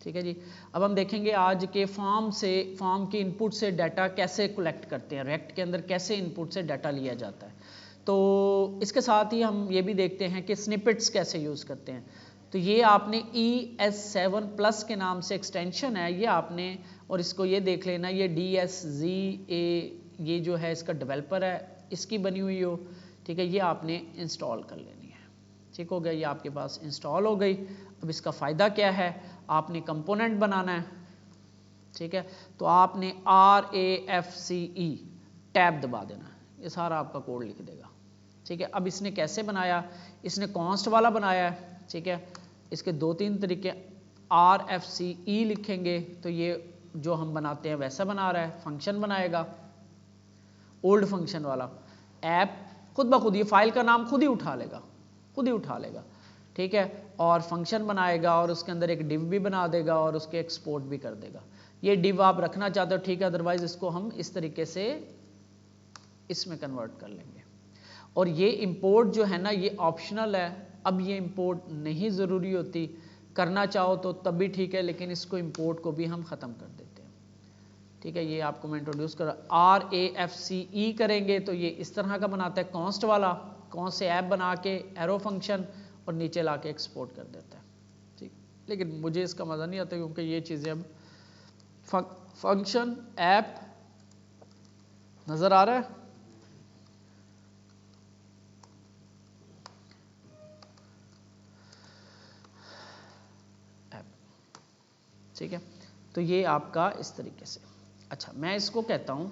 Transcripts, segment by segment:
ठीक है जी। अब हम देखेंगे आज के फॉर्म के इनपुट से डाटा कैसे कलेक्ट करते हैं, रेक्ट के अंदर कैसे इनपुट से डाटा लिया जाता है। तो इसके साथ ही हम ये भी देखते हैं कि स्निपेट्स कैसे यूज़ करते हैं। तो ये आपने ES7+ के नाम से एक्सटेंशन है ये आपने, और इसको ये देख लेना, ये DSZA ये जो है इसका डेवलपर है, इसकी बनी हुई हो, ठीक है, ये आपने इंस्टॉल कर लेनी है। ठीक हो गया, ये आपके पास इंस्टॉल हो गई। अब इसका फ़ायदा क्या है, आपने कंपोनेंट बनाना है, ठीक है, तो आपने RAFCE टैब दबा देना, ये सारा आपका कोड लिख देगा। ठीक है, अब इसने कैसे बनाया, इसने कॉन्स्ट वाला बनाया है। ठीक है, इसके 2-3 तरीके, RFCE लिखेंगे तो ये जो हम बनाते हैं वैसा बना रहा है, फंक्शन बनाएगा ओल्ड फंक्शन वाला, ऐप खुद ब खुद ये फाइल का नाम खुद ही उठा लेगा, ठीक है, और फंक्शन बनाएगा और उसके अंदर एक डिव भी बना देगा और उसके एक्सपोर्ट भी कर देगा। ये डिव आप रखना चाहते हो ठीक है, अदरवाइज इसको हम इस तरीके से इसमें कन्वर्ट कर लेंगे। और ये इंपोर्ट जो है ना ये ऑप्शनल है, अब ये इंपोर्ट नहीं ज़रूरी होती, करना चाहो तो तब भी ठीक है, लेकिन इसको इंपोर्ट को भी हम ख़त्म कर देते हैं। ठीक है, ये आपको मैं इंट्रोड्यूस कर, RAFCE करेंगे तो ये इस तरह का बनाता है, कॉन्स्ट वाला, कॉन्स्ट से ऐप बना के एरो फंक्शन और नीचे ला के एक्सपोर्ट कर देता है। ठीक, लेकिन मुझे इसका मज़ा नहीं आता क्योंकि ये चीज़ें अब फंक्शन ऐप नज़र आ रहा है, ठीक है, तो ये आपका इस तरीके से। अच्छा, मैं इसको कहता हूँ,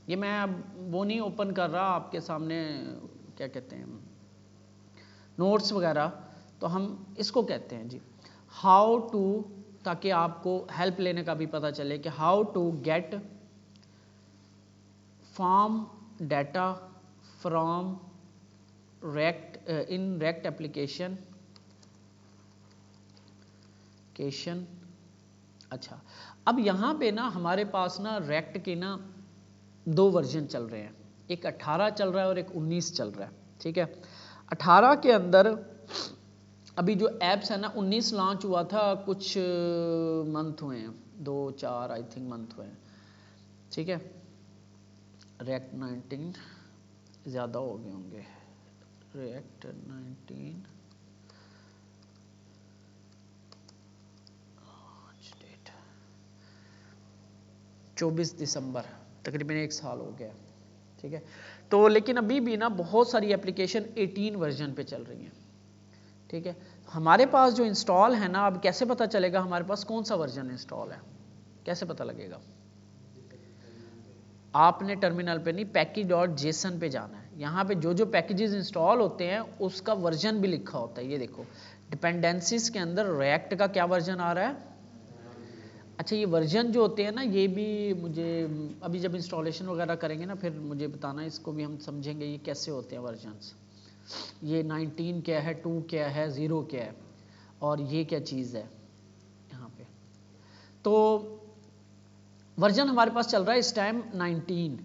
ये मैं अब वो नहीं ओपन कर रहा आपके सामने, क्या कहते हैं, नोट्स वगैरह, तो हम इसको कहते हैं जी हाउ टू, ताकि आपको हेल्प लेने का भी पता चले कि how to get form data from React in React application. अच्छा, अब यहाँ पे ना हमारे पास ना रेक्ट के ना 2 वर्जन चल रहे हैं, एक 18 चल रहा है और एक 19 चल रहा है। ठीक है, 18 के अंदर अभी जो ऐप्स है ना, 19 लॉन्च हुआ था, कुछ मंथ हुए हैं, 2-4 आई थिंक मंथ हुए हैं। ठीक है, रेक्ट 19 ज़्यादा हो गए होंगे, रेक्ट 19 24 दिसंबर, तकरीबन 1 साल हो गया। ठीक है, तो लेकिन अभी भी ना बहुत सारी एप्लीकेशन 18 वर्जन पे चल रही हैं। ठीक है, हमारे पास जो इंस्टॉल है ना, अब कैसे पता चलेगा हमारे पास कौन सा वर्जन इंस्टॉल है, कैसे पता लगेगा? आपने टर्मिनल पे नहीं, package.json पे जाना है। यहाँ पे जो जो पैकेजेस इंस्टॉल होते हैं उसका वर्जन भी लिखा होता है। ये देखो, डिपेंडेंसीज के अंदर रिएक्ट का क्या वर्जन आ रहा है। अच्छा, ये वर्जन जो होते हैं ना, ये भी मुझे अभी जब इंस्टॉलेशन वगैरह करेंगे ना फिर मुझे बताना, इसको भी हम समझेंगे ये कैसे होते हैं वर्जन्स। ये 19 क्या है, 2 क्या है, 0 क्या है, और ये क्या चीज़ है यहाँ पे। तो वर्जन हमारे पास चल रहा है इस टाइम 19।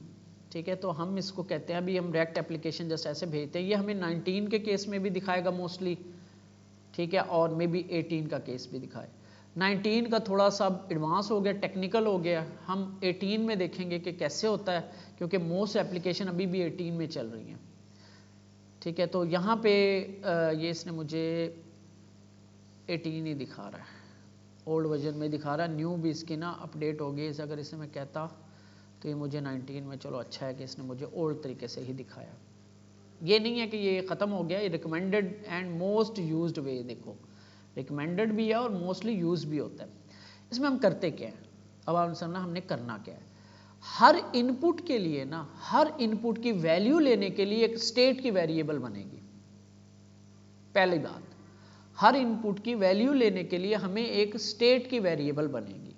ठीक है, तो हम इसको कहते हैं, अभी हम रेक्ट एप्लीकेशन जस्ट ऐसे भेजते हैं, ये हमें 19 के केस में भी दिखाएगा मोस्टली। ठीक है, और मे बी 18 का केस भी दिखाए। 19 का थोड़ा सा एडवांस हो गया, टेक्निकल हो गया, हम 18 में देखेंगे कि कैसे होता है, क्योंकि मोस्ट एप्लीकेशन अभी भी 18 में चल रही हैं। ठीक है, तो यहाँ पे ये इसने मुझे 18 ही दिखा रहा है, ओल्ड वर्जन में दिखा रहा है, न्यू भी इसकी ना अपडेट हो गई। अगर इसे मैं कहता तो ये मुझे 19 में, चलो अच्छा है कि इसने मुझे ओल्ड तरीके से ही दिखाया। ये नहीं है कि ये ख़त्म हो गया, ये रिकमेंडेड एंड मोस्ट यूज्ड वे, देखो रिकमेंडेड भी है और मोस्टली यूज भी होता है। इसमें हम करते क्या है, अब आप समझना हमने करना क्या है। हर इनपुट के लिए ना, हर इनपुट की वैल्यू लेने के लिए एक स्टेट की वेरिएबल बनेगी। पहली बात, हर इनपुट की वैल्यू लेने के लिए हमें एक स्टेट की वेरिएबल बनेगी,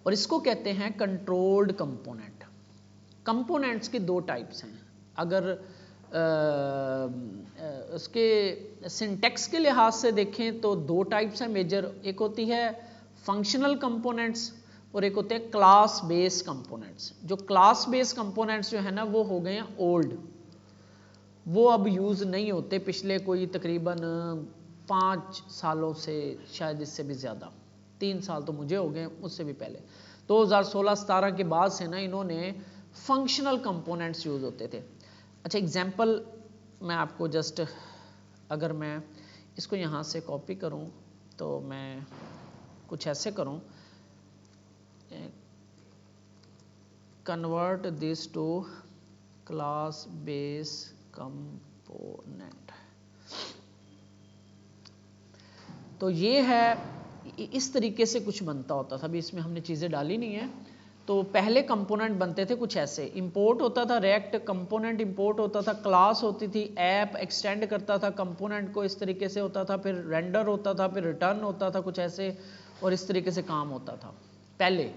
और इसको कहते हैं कंट्रोल्ड कंपोनेंट। कंपोनेंट्स के 2 टाइप्स हैं। अगर उसके सिंटेक्स के लिहाज से देखें तो 2 टाइप्स हैं मेजर, एक होती है फंक्शनल कंपोनेंट्स और एक होते हैं क्लास बेस्ड कंपोनेंट्स। जो क्लास बेस्ड कंपोनेंट्स जो है ना वो हो गए हैं ओल्ड, वो अब यूज़ नहीं होते। पिछले कोई तकरीबन 5 सालों से, शायद इससे भी ज़्यादा, 3 साल तो मुझे हो गए, उससे भी पहले 2016-17 के बाद से ना इन्होंने फंक्शनल कंपोनेंट्स यूज़ होते थे। अच्छा एग्जांपल मैं आपको जस्ट, अगर मैं इसको यहाँ से कॉपी करूँ तो मैं कुछ ऐसे करूँ, convert this to class base component. तो ये है, इस तरीके से कुछ बनता होता था। अभी इसमें हमने चीज़ें डाली नहीं है। तो पहले कंपोनेंट बनते थे कुछ ऐसे, इंपोर्ट होता था रिएक्ट, कंपोनेंट इंपोर्ट होता था, क्लास होती थी, ऐप एक्सटेंड करता था कंपोनेंट को, इस तरीके से होता था, फिर रेंडर होता था, फिर रिटर्न होता था कुछ ऐसे, और इस तरीके से काम होता था पहले।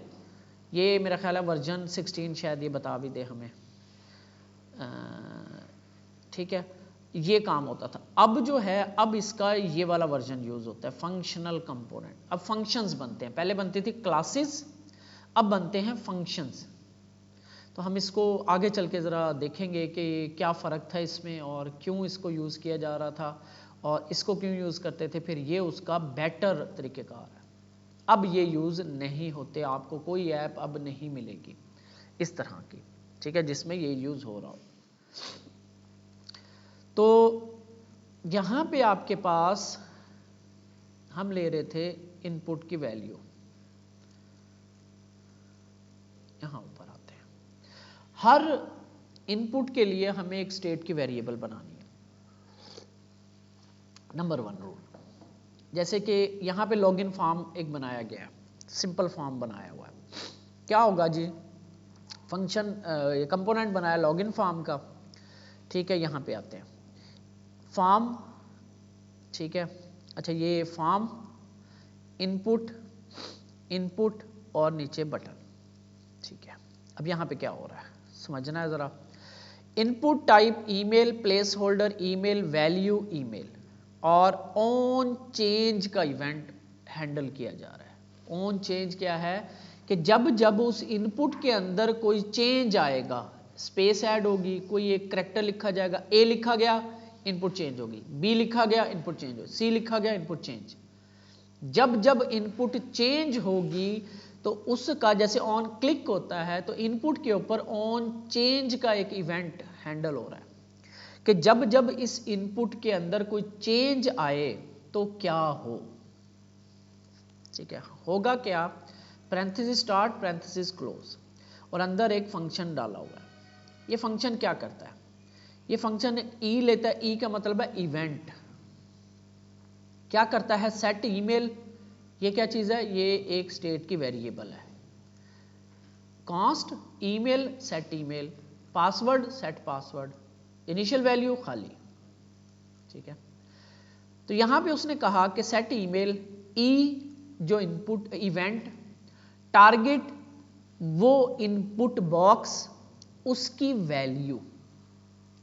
ये मेरा ख्याल है वर्जन 16 शायद ये बता भी दे हमें, ठीक है, ये काम होता था। अब जो है, अब इसका ये वाला वर्जन यूज होता है, फंक्शनल कंपोनेंट। अब फंक्शंस बनते हैं, पहले बनती थी क्लासेस, अब बनते हैं फंक्शंस। तो हम इसको आगे चल के ज़रा देखेंगे कि क्या फ़र्क था इसमें और क्यों इसको यूज़ किया जा रहा था और इसको क्यों यूज़ करते थे, फिर ये उसका बेटर तरीक़ेकार है। अब ये यूज़ नहीं होते, आपको कोई ऐप अब नहीं मिलेगी इस तरह की, ठीक है, जिसमें ये यूज़ हो रहा हो। तो यहाँ पे आपके पास हम ले रहे थे इनपुट की वैल्यू, यहाँ ऊपर आते हैं। हर इनपुट के लिए हमें एक स्टेट की वेरिएबल बनानी है, नंबर 1 रूल। जैसे कि यहाँ पे लॉगिन फॉर्म एक बनाया गया है, सिंपल फॉर्म बनाया हुआ है। क्या होगा जी, फंक्शन कंपोनेंट बनाया लॉगिन फॉर्म का, ठीक है। यहाँ पे आते हैं फॉर्म, ठीक है। अच्छा ये फॉर्म, इनपुट, इनपुट और नीचे बटन, ठीक है। अब यहाँ पे क्या हो रहा है समझना है ज़रा। Input type email, place holder email, value email, और ऑन चेंज का इवेंट हैंडल किया जा रहा है। ऑन चेंज क्या है कि जब जब उस इनपुट के अंदर कोई चेंज आएगा, स्पेस ऐड होगी, कोई एक करैक्टर लिखा जाएगा, ए लिखा गया इनपुट चेंज होगी, बी लिखा गया इनपुट चेंज होगी, सी लिखा गया इनपुट चेंज। जब जब इनपुट चेंज होगी तो उसका जैसे ऑन क्लिक होता है तो इनपुट के ऊपर ऑन चेंज का एक इवेंट हैंडल हो रहा है कि जब जब इस इनपुट के अंदर कोई चेंज आए तो क्या हो, ठीक है। होगा क्या, पैरेंथेसिस स्टार्ट, पैरेंथेसिस क्लोज, और अंदर एक फंक्शन डाला हुआ है। ये फंक्शन क्या करता है, ये फंक्शन ई लेता है, ई का मतलब है इवेंट। क्या करता है, सेट ईमेल, ये क्या चीज़ है, ये एक स्टेट की वेरिएबल है। Const email, set email, password set password, initial value खाली, ठीक है। तो यहां पे उसने कहा कि सेट ईमेल, ई जो इनपुट इवेंट, टारगेट वो इनपुट बॉक्स, उसकी वैल्यू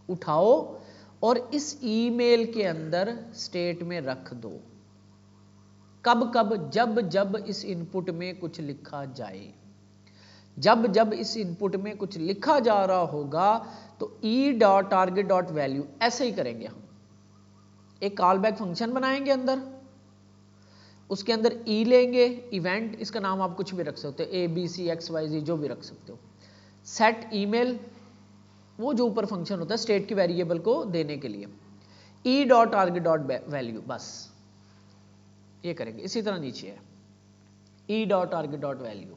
उठाओ और इस ईमेल के अंदर स्टेट में रख दो। कब कब, जब जब इस इनपुट में कुछ लिखा जाए, जब जब इस इनपुट में कुछ लिखा जा रहा होगा तो E dot target dot value, ऐसे ही करेंगे हम। एक कॉल बैक फंक्शन बनाएंगे अंदर, उसके अंदर ई लेंगे, इवेंट, इसका नाम आप कुछ भी रख सकते हो, A B C X Y Z जो भी रख सकते हो। सेट ईमेल, वो जो ऊपर फंक्शन होता है स्टेट की वेरिएबल को देने के लिए, E dot target dot value, बस ये करेंगे। इसी तरह नीचे है E dot target dot value,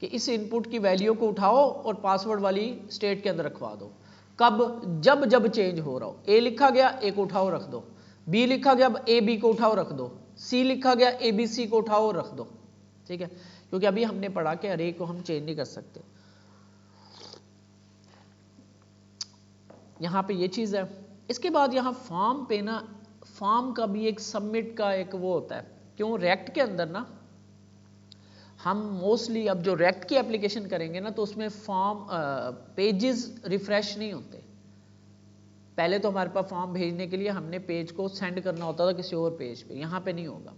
कि इस इनपुट की वैल्यू को उठाओ और पासवर्ड वाली स्टेट के अंदर रखवा दो। कब, जब जब चेंज हो रहा हो, ए लिखा गया ए को उठाओ रख दो, बी लिखा गया ए बी को उठाओ रख दो, सी लिखा गया ए बी सी को उठाओ रख दो, ठीक है। क्योंकि अभी हमने पढ़ा कि अरे को हम चेंज नहीं कर सकते, यहां पे ये चीज है। इसके बाद यहां फॉर्म पे ना, फॉर्म का भी एक सबमिट का एक वो होता है। क्यों, रिएक्ट के अंदर ना हम मोस्टली अब जो रिएक्ट की एप्लीकेशन करेंगे ना तो उसमें फॉर्म पेजेस रिफ्रेश नहीं होते। पहले तो हमारे पास फॉर्म भेजने के लिए हमने पेज को सेंड करना होता था किसी और पेज पे, यहाँ पे नहीं होगा।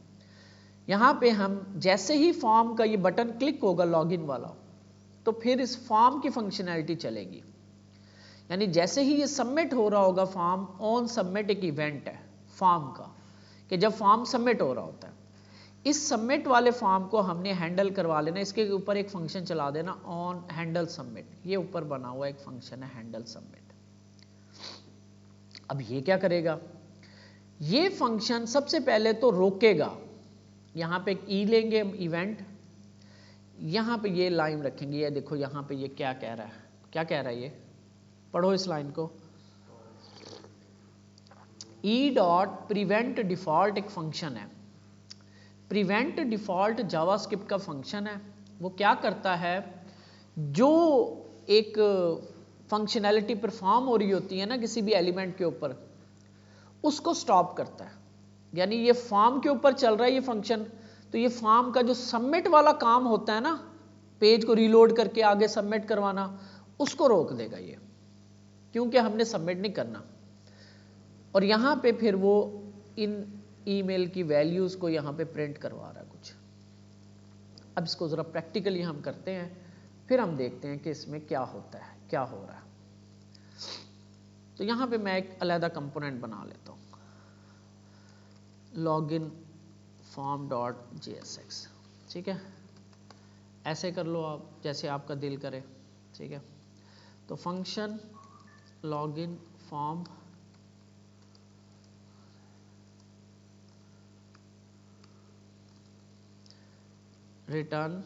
यहाँ पे हम जैसे ही फॉर्म का ये बटन क्लिक होगा लॉगिन वाला, तो फिर इस फॉर्म की फंक्शनैलिटी चलेगी। यानी जैसे ही ये सबमिट हो रहा होगा फॉर्म, ऑन सबमिट एक इवेंट है फॉर्म का, कि जब फॉर्म सबमिट हो रहा होता है, इस सबमिट वाले फॉर्म को हमने हैंडल करवा लेना, इसके ऊपर एक फंक्शन चला देना ऑन हैंडल सबमिट, ये ऊपर बना हुआ एक फंक्शन है हैंडल सबमिट। अब ये क्या करेगा, ये फंक्शन सबसे पहले तो रोकेगा, यहां पे एक ई लेंगे हम इवेंट, यहां पे ये लाइन रखेंगे, ये देखो यहां पे ये क्या कह रहा है, क्या कह रहा है, ये पढ़ो इस लाइन को, ई डॉट प्रिवेंट डिफॉल्ट एक फंक्शन है, प्रिवेंट डिफॉल्ट जावास्क्रिप्ट का फंक्शन है। वो क्या करता है, जो एक फंक्शनैलिटी परफॉर्म हो रही होती है ना किसी भी एलिमेंट के ऊपर, उसको स्टॉप करता है। यानी ये फॉर्म के ऊपर चल रहा है ये फंक्शन, तो ये फॉर्म का जो सबमिट वाला काम होता है ना, पेज को रीलोड करके आगे सबमिट करवाना, उसको रोक देगा ये, क्योंकि हमने सबमिट नहीं करना। और यहां पे फिर वो इन ईमेल की वैल्यूज को यहां पे प्रिंट करवा रहा है कुछ। अब इसको जरा प्रैक्टिकली हम करते हैं, फिर हम देखते हैं कि इसमें क्या होता है, क्या हो रहा है। तो यहां पे मैं एक अलग कंपोनेंट बना लेता हूं, लॉगिन फॉर्म डॉट JSX, ठीक है, ऐसे कर लो आप जैसे आपका दिल करे, ठीक है। तो function login form return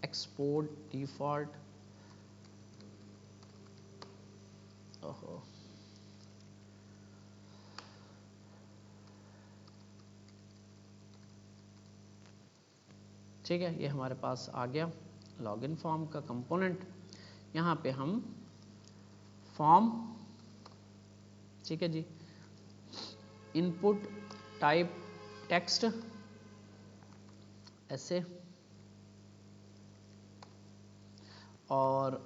export default, ओहो ठीक है, ये हमारे पास आ गया लॉगिन फॉर्म का कंपोनेंट। यहाँ पे हम फॉर्म, ठीक है जी, इनपुट टाइप टेक्स्ट ऐसे, और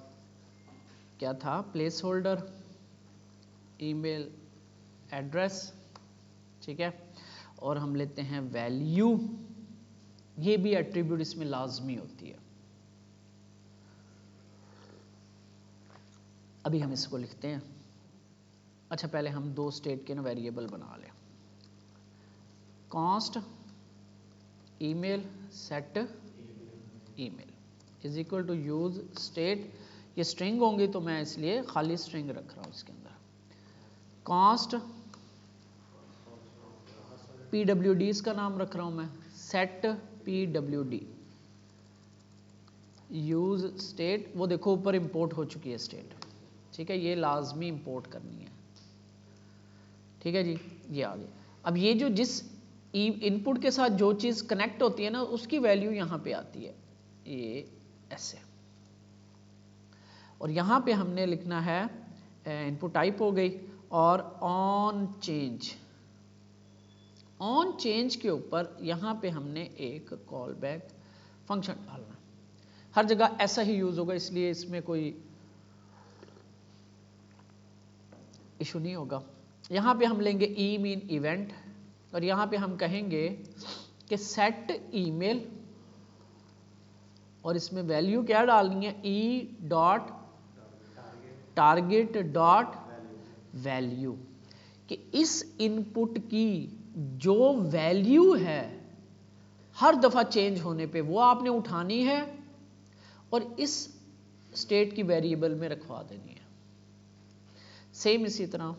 क्या था प्लेस होल्डर ईमेल एड्रेस, ठीक है, और हम लेते हैं वैल्यू, ये भी एट्रीब्यूट इसमें लाजमी होती है। अभी हम इसको लिखते हैं। अच्छा पहले हम दो स्टेट के ना वेरिएबल बना लें, const email set email is equal to use state, ये स्ट्रिंग होंगी तो मैं इसलिए खाली स्ट्रिंग रख रहा हूं इसके अंदर, कॉन्स्ट PWD इसका नाम रख रहा हूं मैं, सेट PWD, यूज स्टेट, वो देखो ऊपर इंपोर्ट हो चुकी है स्टेट, ठीक है, ये लाजमी इंपोर्ट करनी है, ठीक है जी, ये आ गया। अब ये जो जिस इनपुट के साथ जो चीज कनेक्ट होती है ना, उसकी वैल्यू यहां पे आती है, ये ऐसे, और यहां पे हमने लिखना है इनपुट टाइप हो गई, और ऑन चेंज, ऑन चेंज के ऊपर यहां पे हमने एक कॉल बैक फंक्शन डालना, हर जगह ऐसा ही यूज होगा, इसलिए इसमें कोई इशू नहीं होगा। यहां पे हम लेंगे ई मीन इवेंट, और यहां पे हम कहेंगे कि सेट ईमेल, और इसमें वैल्यू क्या डालनी है, E dot target dot value, कि इस इनपुट की जो वैल्यू है हर दफा चेंज होने पे वो आपने उठानी है और इस स्टेट की वेरिएबल में रखवा देनी है। सेम इसी तरह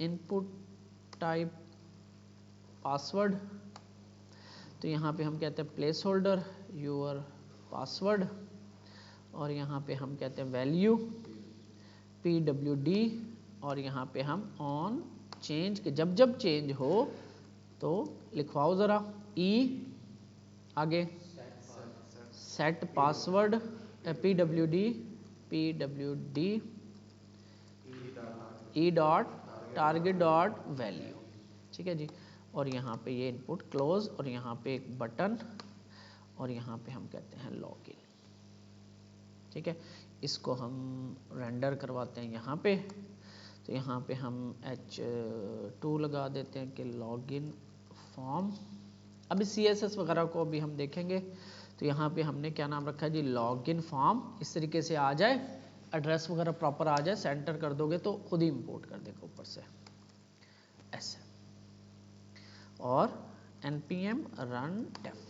इनपुट टाइप पासवर्ड, तो यहाँ पे हम कहते हैं प्लेस होल्डर योर पासवर्ड, और यहाँ पे हम कहते हैं वैल्यू PWD, और यहाँ पे हम ऑन चेंज के जब जब चेंज हो तो लिखवाओ ज़रा, ई आगे set password PWD E dot target dot value, ठीक है जी, और यहाँ पे ये इनपुट क्लोज, और यहाँ पे एक बटन, और यहाँ पे हम कहते हैं लॉगिन, ठीक है। इसको हम रेंडर करवाते हैं यहाँ पे, तो यहाँ पे हम H2 लगा देते हैं कि लॉगिन फॉर्म। अभी CSS वगैरह को अभी हम देखेंगे, तो यहाँ पे हमने क्या नाम रखा है जी, लॉगिन फॉर्म, इस तरीके से आ जाए एड्रेस वगैरह प्रॉपर आ जाए, सेंटर कर दोगे तो खुद ही इंपोर्ट कर देगा ऊपर से ऐसे। और npm run def,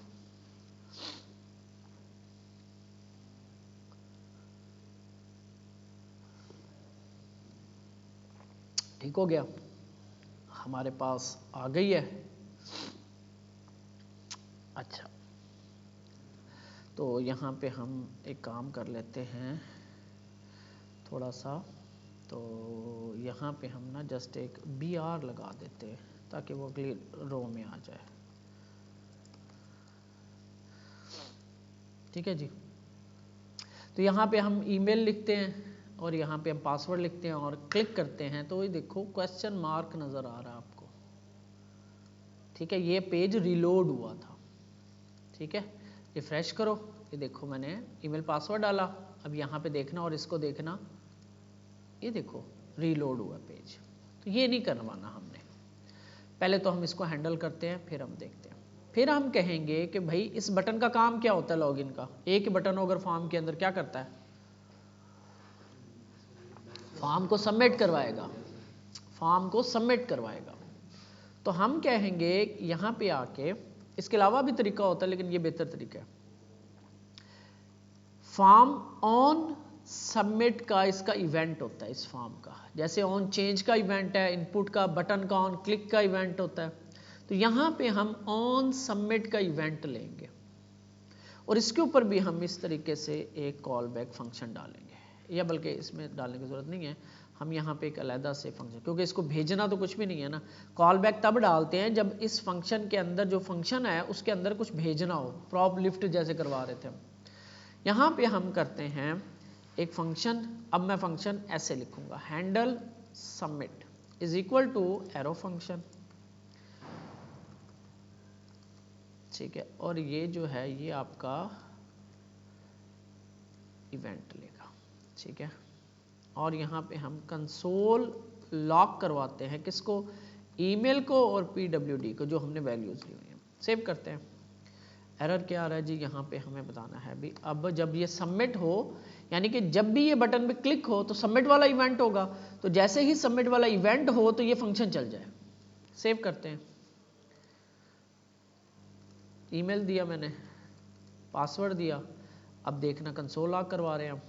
ठीक हो गया, हमारे पास आ गई है। अच्छा, तो यहाँ पे हम एक काम कर लेते हैं थोड़ा सा, तो यहाँ पे हम ना जस्ट एक br लगा देते हैं ताकि वो अगली रो में आ जाए। ठीक है जी, तो यहाँ पे हम ईमेल लिखते हैं और यहाँ पे हम पासवर्ड लिखते हैं और क्लिक करते हैं, तो ये देखो क्वेश्चन मार्क नज़र आ रहा है आपको। ठीक है, ये पेज रिलोड हुआ था। ठीक है, रिफ्रेश करो, ये देखो मैंने ईमेल पासवर्ड डाला, अब यहाँ पे देखना और इसको देखना, ये देखो रीलोड हुआ पेज। तो ये नहीं करवाना हमने, पहले तो हम इसको हैंडल करते हैं फिर हम देखते हैं। फिर हम कहेंगे कि भाई इस बटन का काम क्या होता है लॉगिन का। एक बटन अगर फॉर्म के अंदर क्या करता है, फॉर्म को सबमिट करवाएगा, फॉर्म को सबमिट करवाएगा। तो हम कहेंगे यहाँ पे आके, इसके अलावा भी तरीका होता है लेकिन ये बेहतर तरीका है, फॉर्म ऑन सबमिट का इसका इवेंट होता है इस फॉर्म का। जैसे ऑन चेंज का इवेंट है, इनपुट का, बटन का ऑन क्लिक का इवेंट होता है, तो यहाँ पे हम ऑन सबमिट का इवेंट लेंगे और इसके ऊपर भी हम इस तरीके से एक कॉल बैक फंक्शन डालेंगे, या बल्कि इसमें डालने की ज़रूरत नहीं है, हम यहाँ पे एक अलग से फंक्शन, क्योंकि इसको भेजना तो कुछ भी नहीं है ना। कॉल बैक तब डालते हैं जब इस फंक्शन के अंदर, जो फंक्शन है उसके अंदर कुछ भेजना हो, प्रॉप लिफ्ट जैसे करवा रहे थे हम। यहाँ पे हम करते हैं एक फंक्शन, अब मैं फंक्शन ऐसे लिखूंगा, handle submit is equal to arrow function. ठीक है, और ये जो है ये आपका इवेंट लेगा। ठीक है, और यहाँ पे हम कंसोल लॉक करवाते हैं किसको, ईमेल को और pwd को, जो हमने वैल्यूज ली हुई हैं। सेव करते हैं। एरर क्या आ रहा है जी, यहाँ पे हमें बताना है भी, अब जब ये सबमिट हो, यानी कि जब भी ये बटन पे क्लिक हो तो सबमिट वाला इवेंट होगा, तो जैसे ही सबमिट वाला इवेंट हो तो ये फंक्शन चल जाए। सेव करते हैं। ईमेल दिया मैंने, पासवर्ड दिया, अब देखना कंसोल लॉक करवा रहे हैं हम,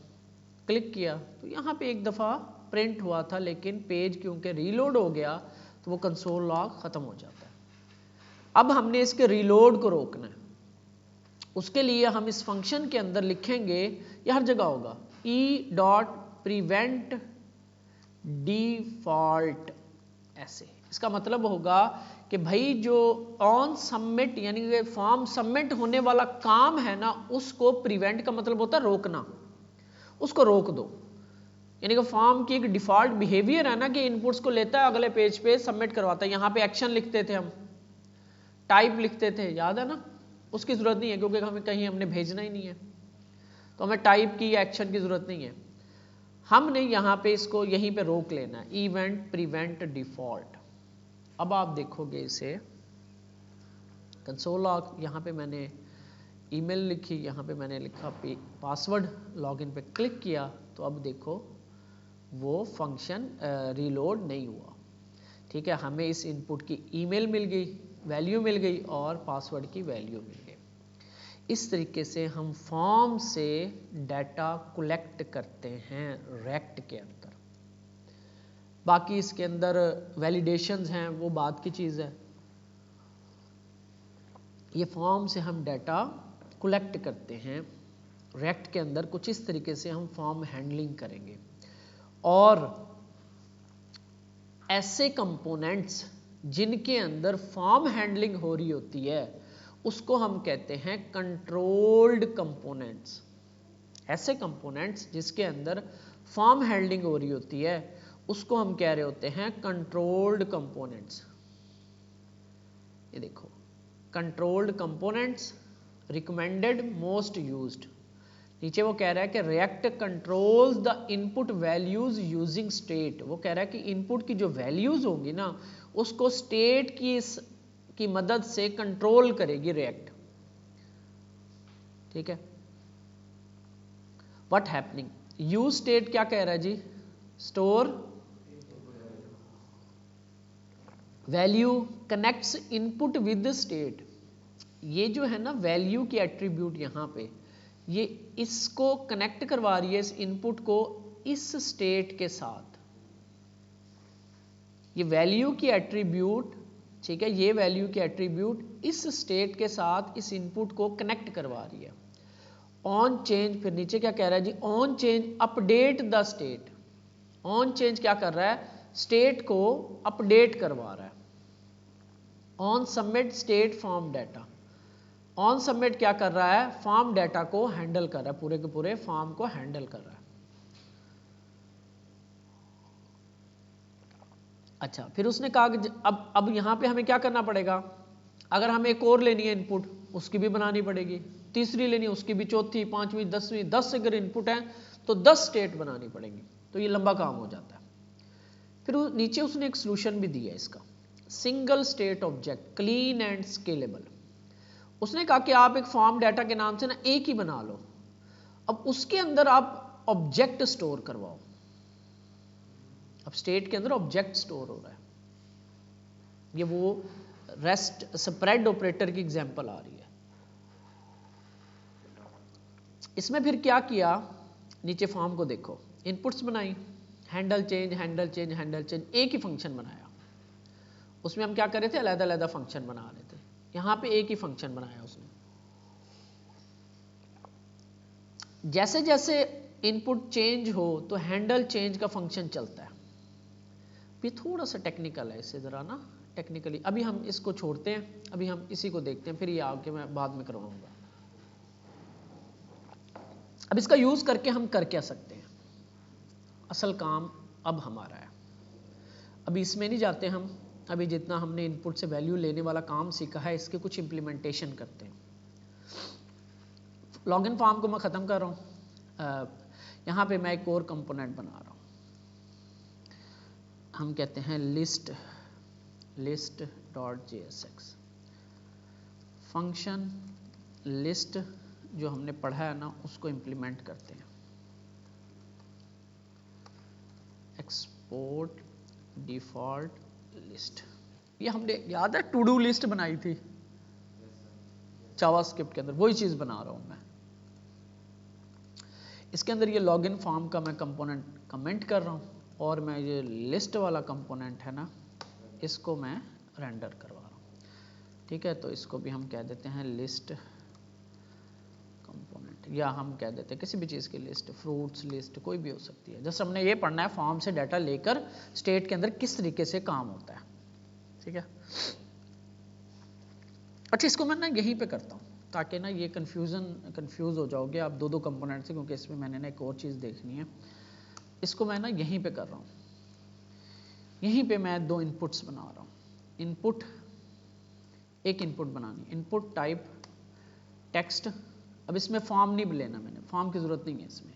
क्लिक किया तो यहाँ पे एक दफ़ा प्रिंट हुआ था, लेकिन पेज क्योंकि रीलोड हो गया तो वो कंसोल लॉक ख़त्म हो जाता है। अब हमने इसके रीलोड को रोकना है, उसके लिए हम इस फंक्शन के अंदर लिखेंगे, ये हर जगह होगा, e.prevent default ऐसे। इसका मतलब होगा कि भाई जो ऑन सबमिट यानी कि फॉर्म सबमिट होने वाला काम है ना, उसको प्रिवेंट का मतलब होता है रोकना, उसको रोक दो। यानी कि फॉर्म की एक डिफॉल्ट बिहेवियर है ना कि इनपुट्स को लेता है, अगले पेज पे सबमिट करवाता है। यहाँ पे एक्शन लिखते थे हम, टाइप लिखते थे, याद है ना, उसकी ज़रूरत नहीं है क्योंकि हमें कहीं हमने भेजना ही नहीं है, तो हमें टाइप की या एक्शन की ज़रूरत नहीं है। हमने यहाँ पे इसको यहीं पे रोक लेना है, इवेंट प्रिवेंट डिफॉल्ट। अब आप देखोगे इसे कंसोल लॉग, यहाँ पे मैंने ईमेल लिखी, यहाँ पे मैंने लिखा पासवर्ड, लॉगिन पे क्लिक किया, तो अब देखो वो फंक्शन रीलोड नहीं हुआ। ठीक है, हमें इस इनपुट की ईमेल मिल गई, वैल्यू मिल गई और पासवर्ड की वैल्यू मिल गई। इस तरीके से हम फॉर्म से डाटा कलेक्ट करते हैं रेक्ट के अंदर। बाकी इसके अंदर वैलिडेशंस हैं, वो बात की चीज़ है। ये फॉर्म से हम डाटा कलेक्ट करते हैं रेक्ट के अंदर, कुछ इस तरीके से हम फॉर्म हैंडलिंग करेंगे। और ऐसे कंपोनेंट्स जिनके अंदर फॉर्म हैंडलिंग हो रही होती है उसको हम कहते हैं कंट्रोल्ड कंपोनेंट्स। ऐसे कंपोनेंट्स जिसके अंदर फॉर्म हैंडलिंग हो रही होती है उसको हम कह रहे होते हैं कंट्रोल्ड कंपोनेंट्स। ये देखो, controlled components recommended most used. नीचे वो कह रहा है कि react controls the input values using state. वो कह रहा है कि इनपुट की जो वैल्यूज होंगी ना उसको स्टेट की मदद से कंट्रोल करेगी रिएक्ट। ठीक है, व्हाट हैपनिंग, यूज स्टेट क्या कह रहा है जी, store value connects input with state. ये जो है ना वैल्यू की एट्रीब्यूट यहाँ पे, ये इसको कनेक्ट करवा रही है इस इनपुट को इस स्टेट के साथ। ये वैल्यू की एट्रीब्यूट, ठीक है, ये वैल्यू की एट्रीब्यूट इस स्टेट के साथ इस इनपुट को कनेक्ट करवा रही है। ऑन चेंज, फिर नीचे क्या कह रहा है जी, on change update the state. On change क्या कर रहा है, स्टेट को अपडेट करवा रहा है। On submit state form data, on submit क्या कर रहा है, फॉर्म डाटा को हैंडल कर रहा है, पूरे के पूरे फॉर्म को हैंडल कर रहा है। अच्छा, फिर उसने कहा कि अब यहां पे हमें क्या करना पड़ेगा, अगर हमें एक और लेनी है इनपुट, उसकी भी बनानी पड़ेगी, तीसरी लेनी है उसकी भी, चौथी, पांचवी, 10वीं, 10 अगर इनपुट है तो 10 स्टेट बनानी पड़ेगी, तो ये लंबा काम हो जाता है। फिर नीचे उसने एक सोल्यूशन भी दिया इसका, single state object clean and scalable. उसने कहा कि आप एक फॉर्म डाटा के नाम से ना एक ही बना लो, अब उसके अंदर आप ऑब्जेक्ट स्टोर करवाओ। अब स्टेट के अंदर ऑब्जेक्ट स्टोर हो रहा है, ये वो रेस्ट स्प्रेड ऑपरेटर की एग्जांपल आ रही है। इसमें फिर क्या किया, नीचे फॉर्म को देखो, इनपुट्स बनाई, handle change, handle change, handle change, एक ही फंक्शन बनाया। उसमें हम क्या कर रहे थे, अलग-अलग फंक्शन बना रहे थे, यहां पे एक ही फंक्शन बनाया उसने। जैसे जैसे इनपुट चेंज हो तो हैंडल चेंज का फंक्शन चलता है। ये थोड़ा सा टेक्निकल है, इससे जरा ना टेक्निकली, अभी हम इसको छोड़ते हैं, अभी हम इसी को देखते हैं, फिर ये आगे मैं बाद में करवाऊंगा। अब इसका यूज करके हम कर क्या सकते हैं, असल काम अब हमारा है, अभी इसमें नहीं जाते हम, अभी जितना हमने इनपुट से वैल्यू लेने वाला काम सीखा है इसके कुछ इंप्लीमेंटेशन करते हैं। लॉगिन फॉर्म को मैं ख़त्म कर रहा हूँ, यहाँ पे मैं एक और कंपोनेंट बना रहा हूँ, हम कहते हैं list dot JSX function. List जो हमने पढ़ा है ना उसको इंप्लीमेंट करते हैं। एक्सपोर्ट डिफॉल्ट लिस्ट, ये हमने याद है टू डू लिस्ट बनाई थी जावास्क्रिप्ट के अंदर, वही चीज बना रहा हूं मैं। इसके अंदर ये लॉगिन फॉर्म का मैं कंपोनेंट कमेंट कर रहा हूं, और मैं ये लिस्ट वाला कंपोनेंट है ना इसको मैं रेंडर करवा रहा हूं। ठीक है, तो इसको भी हम कह देते हैं लिस्ट कंपोनेंट, या हम कह देते हैं किसी भी चीज़ की लिस्ट, फ्रूट्स लिस्ट, कोई भी हो सकती है। जस्ट हमने ये पढ़ना है फॉर्म से डाटा लेकर स्टेट के अंदर किस तरीके से काम होता है। ठीक है, अच्छा इसको मैं ना यहीं पे करता हूँ ताकि ना ये कंफ्यूज हो जाओगे आप दो कंपोनेंट से, क्योंकि इसमें मैंने ना एक और चीज़ देखनी है। इसको मैं ना यहीं पे कर रहा हूँ, यहीं पे मैं दो इनपुट्स बना रहा हूँ। इनपुट, एक इनपुट बनानी, इनपुट टाइप टेक्स्ट। अब इसमें फॉर्म नहीं लेना मैंने, फॉर्म की ज़रूरत नहीं है इसमें,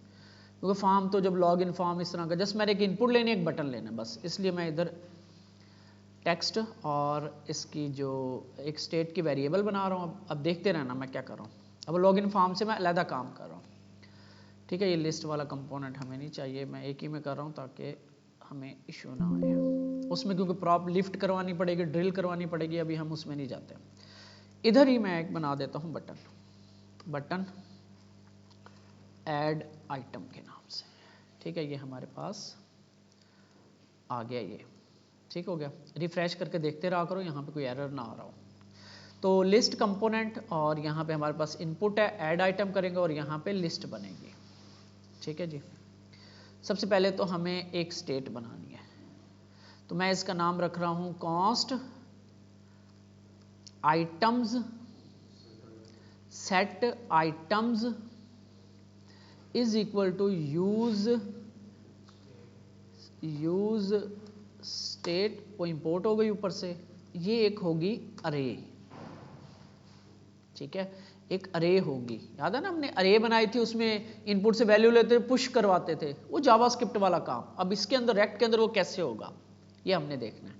क्योंकि फॉर्म तो जब लॉग इन फॉर्म इस तरह का, जस्ट मैंने एक इनपुट लेनी, एक बटन लेना बस, इसलिए मैं इधर टेक्स्ट और इसकी जो एक स्टेट की वेरिएबल बना रहा हूँ। अब देखते रहना मैं क्या कर रहा हूँ। अब लॉगिन फॉर्म से मैं अलग काम कर रहा हूँ। ठीक है, ये लिस्ट वाला कंपोनेंट हमें नहीं चाहिए, मैं एक ही में कर रहा हूँ ताकि हमें इशू ना आए उसमें, क्योंकि प्रॉप लिफ्ट करवानी पड़ेगी, ड्रिल करवानी पड़ेगी, अभी हम उसमें नहीं जाते। इधर ही मैं एक बना देता हूँ बटन ऐड आइटम के नाम से। ठीक है, ये हमारे पास आ गया, ये ठीक हो गया। रिफ्रेश करके देखते रहा करो, यहाँ पे कोई एरर ना आ रहा हो। तो लिस्ट कंपोनेंट, और यहाँ पे हमारे पास इनपुट है, ऐड आइटम करेंगे और यहाँ पे लिस्ट बनेगी। ठीक है जी, सबसे पहले तो हमें एक स्टेट बनानी है, तो मैं इसका नाम रख रहा हूँ const items set items is equal to use state, वो इंपोर्ट हो गई ऊपर से, ये एक होगी अरे। ठीक है, एक अरे होगी, याद है ना हमने अरे बनाई थी, उसमें इनपुट से वैल्यू लेते थे, पुश करवाते थे, वो जावास्क्रिप्ट वाला काम। अब इसके अंदर रेक्ट के अंदर वो कैसे होगा ये हमने देखना है।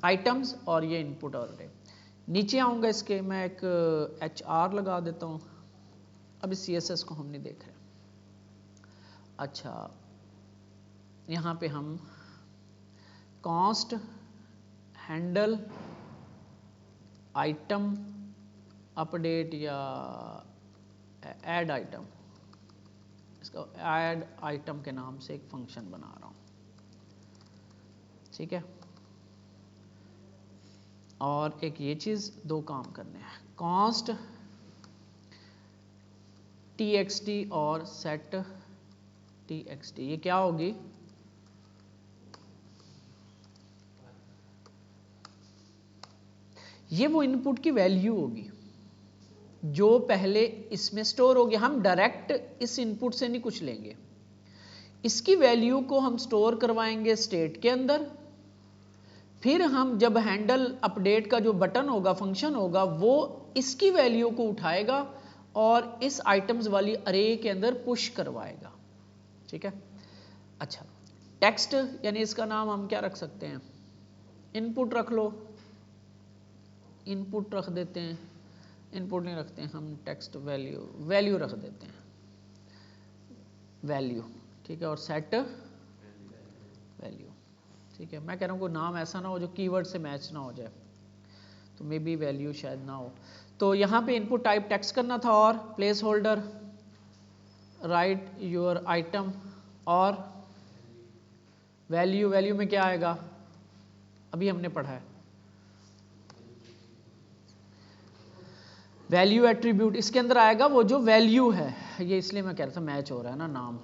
आइटम्स और ये इनपुट और अरे। नीचे आऊंगा इसके, मैं एक HR लगा देता हूं। अब इस CSS को हम नहीं देख रहे, अच्छा, यहाँ पे हम कॉस्ट हैंडल आइटम अपडेट या ऐड आइटम, इसका ऐड आइटम के नाम से एक फंक्शन बना रहा हूँ, ठीक है। और एक ये चीज़, दो काम करने हैं, कॉस्ट txt और set txt। ये क्या होगी, ये वो इनपुट की वैल्यू होगी जो पहले इसमें स्टोर होगी। हम डायरेक्ट इस इनपुट से नहीं कुछ लेंगे, इसकी वैल्यू को हम स्टोर करवाएंगे स्टेट के अंदर, फिर हम जब हैंडल अपडेट का जो बटन होगा, फंक्शन होगा, वो इसकी वैल्यू को उठाएगा और इस आइटम्स वाली अरे के अंदर पुश करवाएगा, ठीक है। अच्छा, टेक्स्ट यानी इसका नाम हम क्या रख सकते हैं, इनपुट रख लो, इनपुट रख देते हैं, इनपुट नहीं रखते हैं हम, टेक्स्ट वैल्यू, वैल्यू रख देते हैं, वैल्यू, ठीक है। और सेट वैल्यू, ठीक है। मैं कह रहा हूँ कोई नाम ऐसा ना हो जो कीवर्ड से मैच ना हो जाए, तो मे बी वैल्यू शायद ना हो। तो यहाँ पे इनपुट टाइप टेक्स्ट करना था, और place holder right your item, और वैल्यू, वैल्यू में क्या आएगा, अभी हमने पढ़ा है वैल्यू एट्रीब्यूट, इसके अंदर आएगा वो जो वैल्यू है। ये इसलिए मैं कह रहा था मैच हो रहा है ना नाम,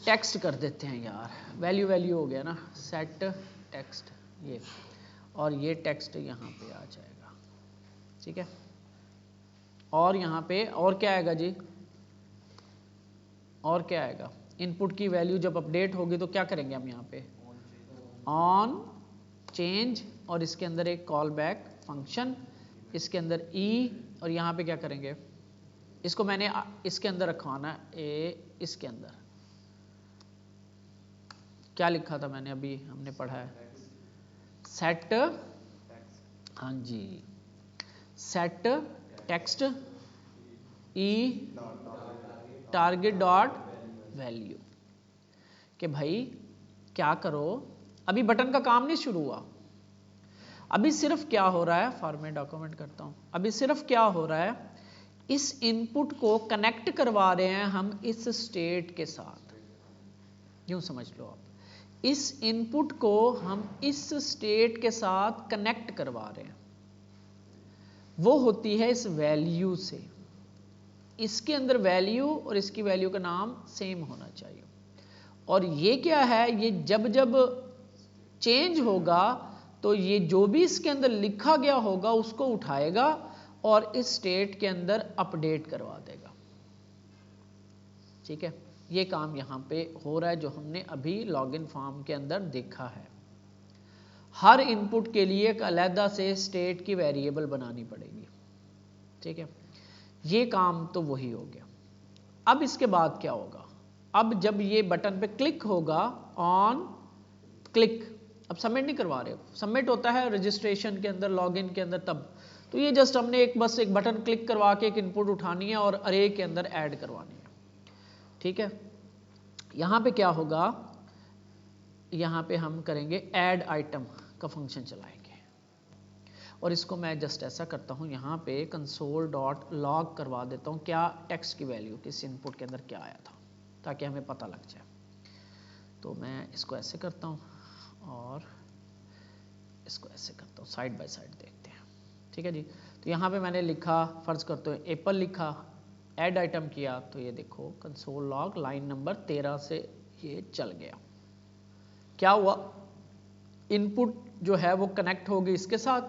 टेक्स्ट कर देते हैं यार, वैल्यू वैल्यू हो गया ना, सेट टेक्स्ट ये, और ये टेक्स्ट यहाँ पे आ जाएगा, ठीक है। और यहाँ पे और क्या आएगा जी, और क्या आएगा, इनपुट की वैल्यू जब अपडेट होगी तो क्या करेंगे हम यहाँ पे, ऑन चेंज, और इसके अंदर एक कॉल बैक फंक्शन, इसके अंदर ई, और यहाँ पे क्या करेंगे, इसको मैंने इसके अंदर रखवाना है, इसके अंदर क्या लिखा था मैंने, अभी हमने पढ़ा है सेट, हाँ जी, सेट टेक्स्ट ई टारगेट डॉट वैल्यू, कि भाई क्या करो, अभी बटन का काम नहीं शुरू हुआ, अभी सिर्फ क्या हो रहा है, फॉर्मेट डॉक्यूमेंट करता हूं, अभी सिर्फ क्या हो रहा है, इस इनपुट को कनेक्ट करवा रहे हैं हम इस स्टेट के साथ, यूं समझ लो आप, इस इनपुट को हम इस स्टेट के साथ कनेक्ट करवा रहे हैं, वो होती है इस वैल्यू से, इसके अंदर वैल्यू और इसकी वैल्यू का नाम सेम होना चाहिए। और ये क्या है, ये जब जब चेंज होगा तो ये जो भी इसके अंदर लिखा गया होगा उसको उठाएगा और इस स्टेट के अंदर अपडेट करवा देगा, ठीक है। ये काम यहाँ पे हो रहा है जो हमने अभी लॉगिन फॉर्म के अंदर देखा है। हर इनपुट के लिए एक अलग से स्टेट की वेरिएबल बनानी पड़ेगी, ठीक है। ये काम तो वही हो गया। अब इसके बाद क्या होगा, अब जब ये बटन पे क्लिक होगा, ऑन क्लिक, अब सबमिट नहीं करवा रहे, सबमिट होता है रजिस्ट्रेशन के अंदर, लॉगिन के अंदर तब, तो ये जस्ट हमने बस एक बटन क्लिक करवा के एक इनपुट उठानी है और अरे के अंदर ऐड करवानी है, ठीक है। यहाँ पे क्या होगा, यहाँ पे हम करेंगे ऐड आइटम का फंक्शन चलाएंगे, और इसको मैं जस्ट ऐसा करता हूँ, यहाँ पे कंसोल डॉट लॉग करवा देता हूँ क्या टेक्स्ट की वैल्यू किस इनपुट के अंदर क्या आया था, ताकि हमें पता लग जाए। तो मैं इसको ऐसे करता हूँ और इसको ऐसे करता हूँ, साइड बाय साइड देखते हैं, ठीक है जी। तो यहाँ पे मैंने लिखा, फर्ज करते हुए एप्पल लिखा, ऐड आइटम किया, तो ये देखो कंसोल लॉग लाइन नंबर 13 से ये चल गया। क्या हुआ, इनपुट जो है वो कनेक्ट होगी इसके साथ,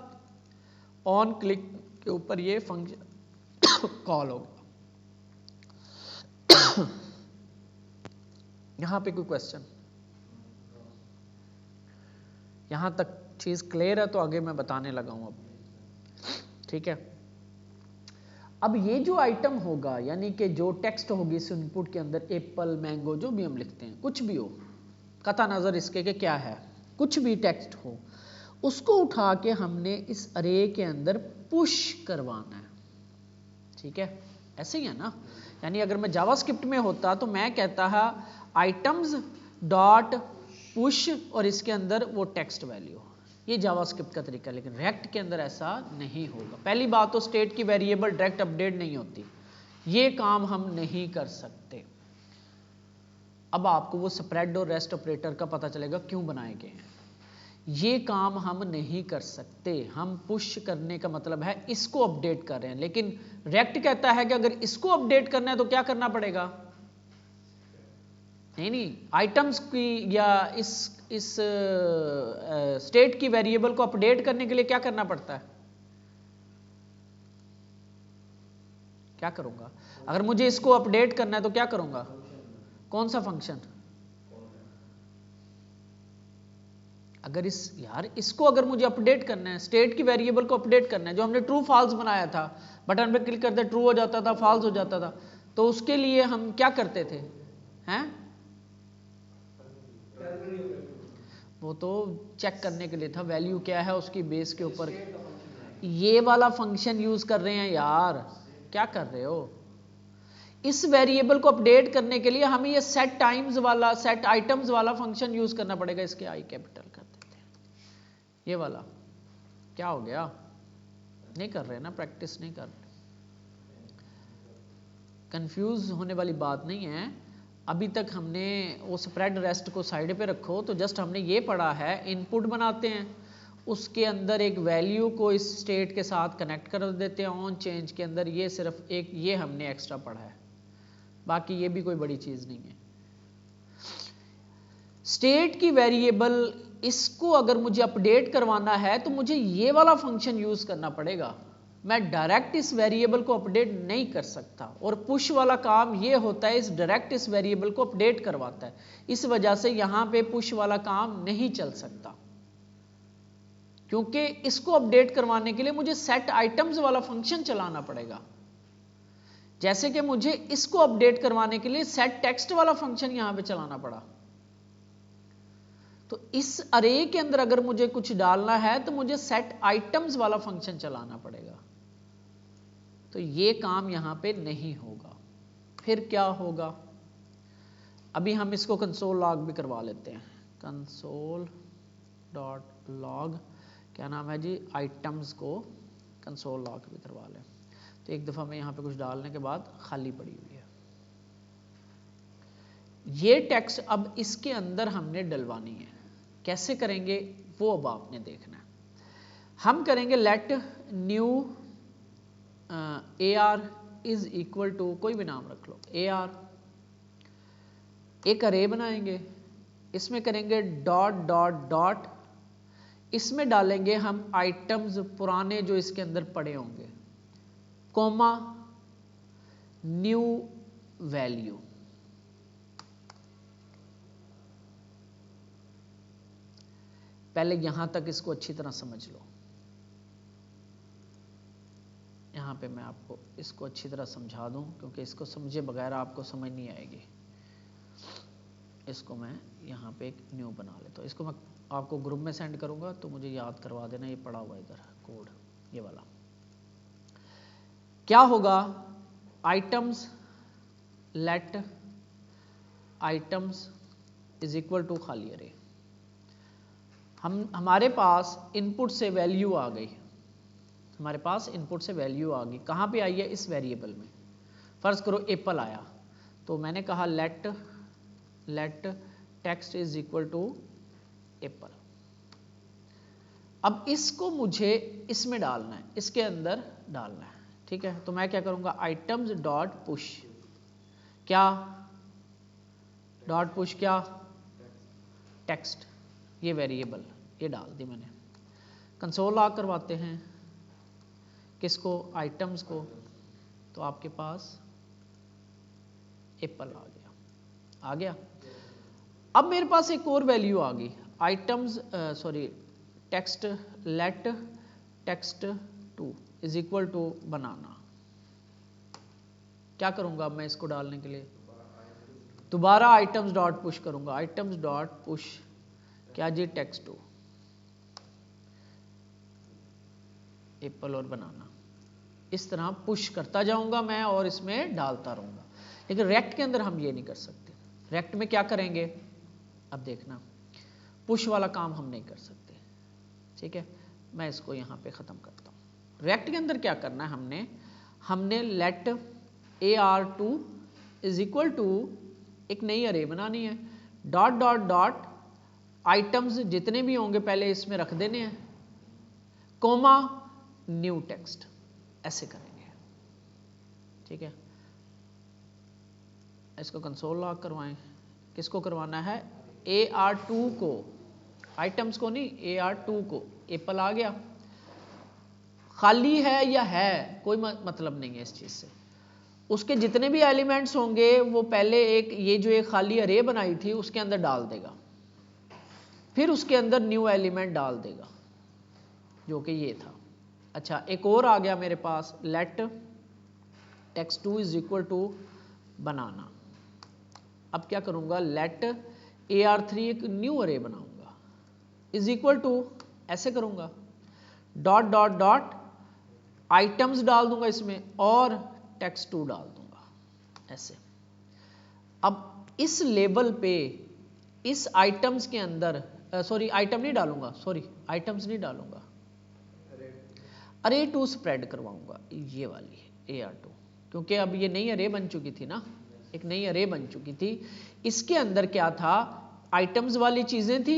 ऑन क्लिक के ऊपर ये फंक्शन कॉल होगा। यहां पे कोई क्वेश्चन, यहां तक चीज क्लियर है? तो आगे मैं बताने लगा हूं अब, ठीक है। अब ये जो आइटम होगा, यानी कि जो टेक्स्ट होगी इस इनपुट के अंदर, एप्पल, मैंगो, जो भी हम लिखते हैं, कुछ भी हो, कता नजर इसके कि क्या है, कुछ भी टेक्स्ट हो, उसको उठा के हमने इस अरे के अंदर पुश करवाना है, ठीक है। ऐसे ही है ना। यानी अगर मैं जावास्क्रिप्ट में होता तो मैं कहता है आइटम्स डॉट पुश और इसके अंदर वो टेक्स्ट वैल्यू, ये जावास्क्रिप्ट का तरीका। लेकिन रिएक्ट के अंदर ऐसा नहीं होगा। पहली बात तो स्टेट की वेरिएबल डायरेक्ट अपडेट नहीं होती, ये काम हम नहीं कर सकते। अब आपको वो स्प्रेड और रेस्ट ऑपरेटर का पता चलेगा क्यों बनाए गए हैं। ये काम हम नहीं कर सकते। हम पुश करने का मतलब है इसको अपडेट कर रहे हैं, लेकिन रिएक्ट कहता है कि अगर इसको अपडेट करना है तो क्या करना पड़ेगा। नहीं, आइटम्स की या इस स्टेट की वेरिएबल को अपडेट करने के लिए क्या करना पड़ता है। क्या करूंगा अगर मुझे इसको अपडेट करना है तो क्या करूंगा, कौन सा फंक्शन। अगर इसको अगर मुझे अपडेट करना है, स्टेट की वेरिएबल को अपडेट करना है, जो हमने ट्रू फॉल्स बनाया था, बटन पे क्लिक करते ट्रू हो जाता था, फॉल्स हो जाता था, तो उसके लिए हम क्या करते थे हैं, वो तो चेक करने के लिए था वैल्यू क्या है उसकी बेस के ऊपर। ये वाला फंक्शन यूज कर रहे हैं यार, क्या कर रहे हो। इस वेरिएबल को अपडेट करने के लिए हमें ये सेट टाइम्स वाला, सेट आइटम्स वाला फंक्शन यूज करना पड़ेगा। इसके आई कैपिटल कर देते हैं, ये वाला। क्या हो गया, नहीं कर रहे ना, प्रैक्टिस नहीं कर रहे। कंफ्यूज होने वाली बात नहीं है। अभी तक हमने वो स्प्रेड रेस्ट को साइड पे रखो, तो जस्ट हमने ये पढ़ा है इनपुट बनाते हैं, उसके अंदर एक वैल्यू को इस स्टेट के साथ कनेक्ट कर देते हैं ऑन चेंज के अंदर। ये सिर्फ एक ये हमने एक्स्ट्रा पढ़ा है, बाकी ये भी कोई बड़ी चीज नहीं है। स्टेट की वेरिएबल इसको अगर मुझे अपडेट करवाना है तो मुझे ये वाला फंक्शन यूज करना पड़ेगा। मैं डायरेक्ट इस वेरिएबल को अपडेट नहीं कर सकता, और पुश वाला काम ये होता है इस डायरेक्ट इस वेरिएबल को अपडेट करवाता है। इस वजह से यहां पे पुश वाला काम नहीं चल सकता, क्योंकि इसको अपडेट करवाने के लिए मुझे सेट आइटम्स वाला फंक्शन चलाना पड़ेगा। जैसे कि मुझे इसको अपडेट करवाने के लिए सेट टेक्स्ट वाला फंक्शन यहां पे चलाना पड़ा। तो इस अरे के अंदर अगर मुझे कुछ डालना है तो मुझे सेट आइटम्स वाला फंक्शन चलाना पड़ेगा। तो ये काम यहां पे नहीं होगा। फिर क्या होगा, अभी हम इसको कंसोल लॉग भी करवा लेते हैं। कंसोल डॉट लॉग, क्या नाम है जी, आइटम्स को कंसोल लॉग भी करवा लें। तो एक दफा मैं यहां पे कुछ डालने के बाद खाली पड़ी हुई है। ये टेक्स्ट अब इसके अंदर हमने डलवानी है। कैसे करेंगे वो अब आपने देखना है। हम करेंगे let new AR is equal to, कोई भी नाम रख लो, AR। एक अरे बनाएंगे, इसमें करेंगे डॉट डॉट डॉट, इसमें डालेंगे हम आइटम्स पुराने जो इसके अंदर पड़े होंगे, कोमा न्यू वैल्यू। पहले यहां तक इसको अच्छी तरह समझ लो। यहां पे मैं आपको इसको अच्छी तरह समझा दूं, क्योंकि इसको समझे बगैर आपको समझ नहीं आएगी। इसको मैं यहां पे एक न्यू बना लेता हूं। इसको मैं आपको ग्रुप में सेंड करूंगा तो मुझे याद करवा देना, ये पड़ा हुआ इधर कोड, ये वाला। क्या होगा, items let items is equal to खाली अरे। हमारे पास इनपुट से वैल्यू आ गई, हमारे पास इनपुट से वैल्यू आ गई। कहां पे आई है, इस वेरिएबल में। फर्ज करो एप्पल आया, तो मैंने कहा let text is equal to apple. अब इसको मुझे इसमें डालना है, इसके अंदर डालना है, ठीक है। तो मैं क्या करूंगा, आइटम्स डॉट पुश, क्या डॉट पुश, क्या टेक्स्ट, ये वेरिएबल ये डाल दी मैंने। कंसोल लॉग करवाते हैं, किसको, आइटम्स को। तो आपके पास एप्पल आ गया। अब मेरे पास एक और वैल्यू आ गई, items sorry text let text two is equal to banana. क्या करूंगा मैं इसको डालने के लिए, दोबारा आइटम्स डॉट पुश करूंगा। आइटम्स डॉट पुश, क्या जी, टेक्स्ट टू एप्पल और बनाना। इस तरह पुश करता जाऊंगा मैं और इसमें डालता रहूंगा। लेकिन रेक्ट के अंदर हम ये नहीं कर सकते। रेक्ट में क्या करेंगे, अब देखना, पुश वाला काम हम नहीं कर सकते। ठीक है, मैं इसको यहाँ पे ख़त्म करता हूँ। रेक्ट के अंदर क्या करना है, हमने late AR2 is equal to एक नई अरे बनानी है, डॉट डॉट डॉट आइटम्स जितने भी होंगे पहले इसमें रख देने हैं, कोमा न्यू टेक्स्ट, ऐसे करेंगे। ठीक है, इसको कंसोल लॉग करवाएं। किसको करवाना है, AR2 को, आइटम्स को नहीं, AR2 को। एप्पल आ गया, खाली है या है कोई मतलब नहीं है इस चीज से। उसके जितने भी एलिमेंट्स होंगे वो पहले एक ये जो एक खाली अरे बनाई थी उसके अंदर डाल देगा, फिर उसके अंदर न्यू एलिमेंट डाल देगा जो कि ये था। अच्छा, एक और आ गया मेरे पास, let text2 is equal to banana. अब क्या करूंगा, लेट AR3 एक न्यू अरे बनाऊंगा, इज इक्वल टू ऐसे करूंगा, डॉट डॉट डॉट आइटम्स डाल दूंगा इसमें और text2 डाल दूंगा ऐसे। अब इस लेबल पे इस आइटम्स के अंदर सॉरी आइटम नहीं डालूंगा, सॉरी आइटम्स नहीं डालूंगा, अरे 2 स्प्रेड करवाऊंगा, ये वाली AR2, क्योंकि अब ये नई अरे बन चुकी थी ना, एक नई अरे बन चुकी थी। इसके अंदर क्या था, आइटम्स वाली चीजें थी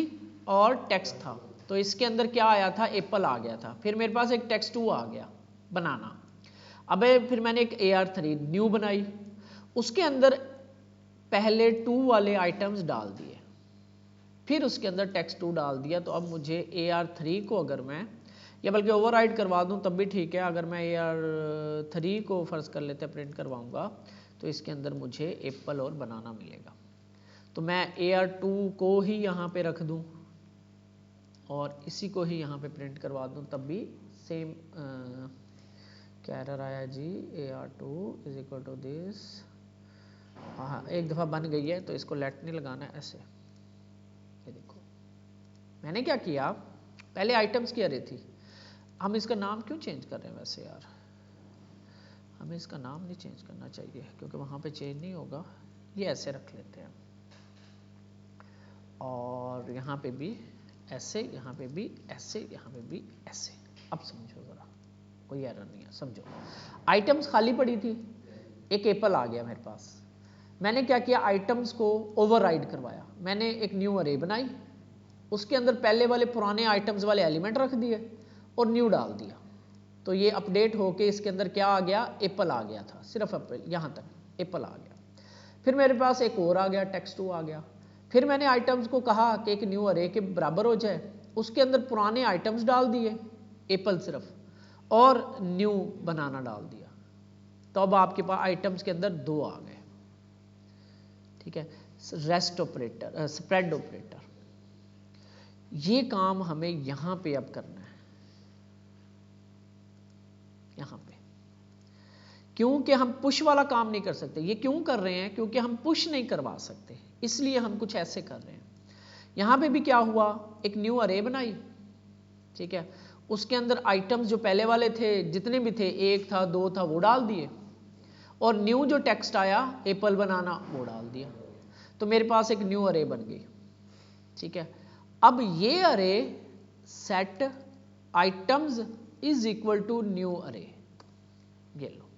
और टेक्स्ट था, तो इसके अंदर क्या आया था, एप्पल आ गया था। फिर मेरे पास एक text2 आ गया बनाना। अब फिर मैंने एक AR3 न्यू बनाई, उसके अंदर पहले 2 वाले आइटम्स डाल दिए, फिर उसके अंदर text2 डाल दिया। तो अब मुझे AR3 को अगर मैं, या बल्कि ओवरराइड करवा दूं तब भी ठीक है, अगर मैं AR3 को फर्ज कर लेते प्रिंट करवाऊंगा तो इसके अंदर मुझे एप्पल और बनाना मिलेगा। तो मैं AR2 को ही यहाँ पे रख दूं और इसी को ही यहाँ पे प्रिंट करवा दूं, तब भी सेम क्या एरर आया जी, AR2 is equal to this. हाँ, एक दफ़ा बन गई है तो इसको लेट नहीं लगाना है, ऐसे। ये देखो मैंने क्या किया, पहले आइटम्स की अरे थी, हम इसका नाम क्यों चेंज कर रहे हैं वैसे यार, हमें इसका नाम नहीं चेंज करना चाहिए क्योंकि वहाँ पे चेंज नहीं होगा। ये ऐसे रख लेते हैं और यहाँ पे भी ऐसे, यहाँ पे भी ऐसे, यहाँ पे भी ऐसे। अब समझो ज़रा, कोई एरर नहीं है, समझो। आइटम्स खाली पड़ी थी, एक एप्पल आ गया मेरे पास, मैंने क्या किया, आइटम्स को ओवरराइड करवाया, मैंने एक न्यू अरे बनाई, उसके अंदर पहले वाले पुराने आइटम्स वाले एलिमेंट रख दिए और न्यू डाल दिया। तो ये अपडेट होके इसके अंदर क्या आ गया, एप्पल आ गया था, सिर्फ एप्पल, यहाँ तक एप्पल आ गया। फिर मेरे पास एक और आ गया, text2 आ गया। फिर मैंने आइटम्स को कहा कि एक न्यू अरे के बराबर हो जाए, उसके अंदर पुराने आइटम्स डाल दिए, एप्पल सिर्फ, और न्यू बनाना डाल दिया। तो अब आपके पास आइटम्स के अंदर 2 आ गए। ठीक है, रेस्ट ऑपरेटर, स्प्रेड ऑपरेटर, ये काम हमें यहां पे अब करना है, यहां पे, क्योंकि हम पुश वाला काम नहीं कर सकते। ये क्यों कर रहे हैं, क्योंकि हम पुश नहीं करवा सकते, इसलिए हम कुछ ऐसे कर रहे हैं। यहां पे भी क्या हुआ, एक न्यू अरे बनाई, ठीक है, उसके अंदर आइटम्स जो पहले वाले थे जितने भी थे, 1 था 2 था, वो डाल दिए, और न्यू जो टेक्स्ट आया एप्पल बनाना वो डाल दिया। तो मेरे पास एक न्यू अरे बन गई। ठीक है, अब ये array set items is equal to new array, ये लो,